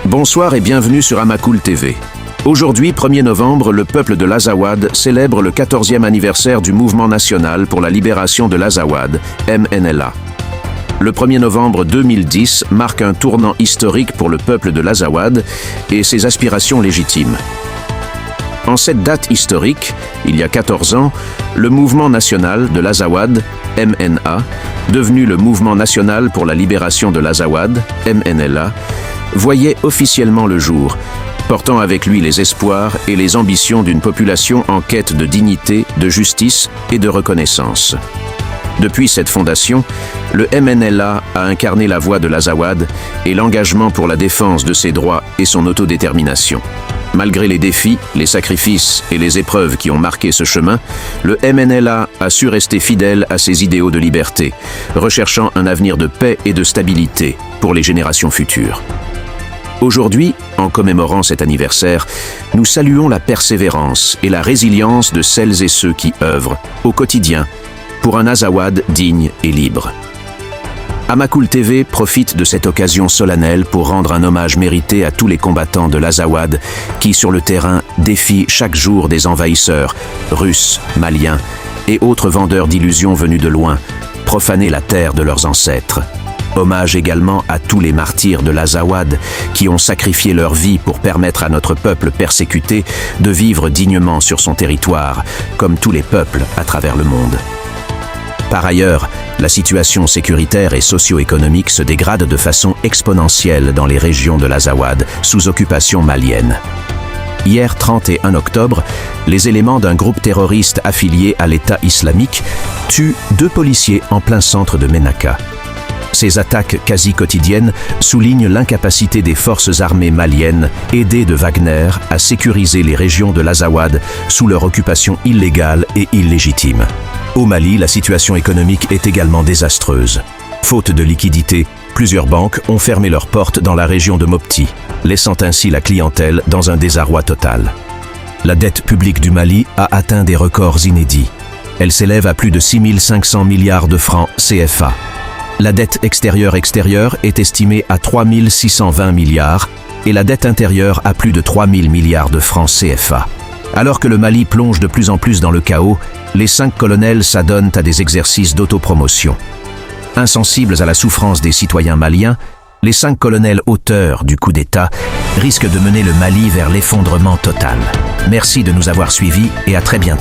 Bonsoir et bienvenue sur Amacool TV. Aujourd'hui, 1er novembre, le peuple de l'Azawad célèbre le 14e anniversaire du mouvement national pour la libération de l'Azawad, MNLA. Le 1er novembre 2010 marque un tournant historique pour le peuple de l'Azawad et ses aspirations légitimes. En cette date historique, il y a 14 ans, le mouvement national de l'Azawad, MNA, devenu le Mouvement national pour la libération de l'Azawad, MNLA, voyait officiellement le jour, portant avec lui les espoirs et les ambitions d'une population en quête de dignité, de justice et de reconnaissance. Depuis cette fondation, le MNLA a incarné la voix de l'Azawad et l'engagement pour la défense de ses droits et son autodétermination. Malgré les défis, les sacrifices et les épreuves qui ont marqué ce chemin, le MNLA a su rester fidèle à ses idéaux de liberté, recherchant un avenir de paix et de stabilité pour les générations futures. Aujourd'hui, en commémorant cet anniversaire, nous saluons la persévérance et la résilience de celles et ceux qui œuvrent, au quotidien, pour un Azawad digne et libre. Amacool TV profite de cette occasion solennelle pour rendre un hommage mérité à tous les combattants de l'Azawad qui, sur le terrain, défient chaque jour des envahisseurs, russes, maliens et autres vendeurs d'illusions venus de loin, profaner la terre de leurs ancêtres. Hommage également à tous les martyrs de l'Azawad qui ont sacrifié leur vie pour permettre à notre peuple persécuté de vivre dignement sur son territoire, comme tous les peuples à travers le monde. Par ailleurs, la situation sécuritaire et socio-économique se dégrade de façon exponentielle dans les régions de l'Azawad, sous occupation malienne. Hier 31 octobre, les éléments d'un groupe terroriste affilié à l'État islamique tuent 2 policiers en plein centre de Ménaka. Ces attaques quasi quotidiennes soulignent l'incapacité des forces armées maliennes, aidées de Wagner, à sécuriser les régions de l'Azawad sous leur occupation illégale et illégitime. Au Mali, la situation économique est également désastreuse. Faute de liquidités, plusieurs banques ont fermé leurs portes dans la région de Mopti, laissant ainsi la clientèle dans un désarroi total. La dette publique du Mali a atteint des records inédits. Elle s'élève à plus de 6 500 milliards de francs CFA. La dette extérieure est estimée à 3 620 milliards et la dette intérieure à plus de 3 000 milliards de francs CFA. Alors que le Mali plonge de plus en plus dans le chaos, les 5 colonels s'adonnent à des exercices d'autopromotion. Insensibles à la souffrance des citoyens maliens, les 5 colonels auteurs du coup d'État risquent de mener le Mali vers l'effondrement total. Merci de nous avoir suivis et à très bientôt.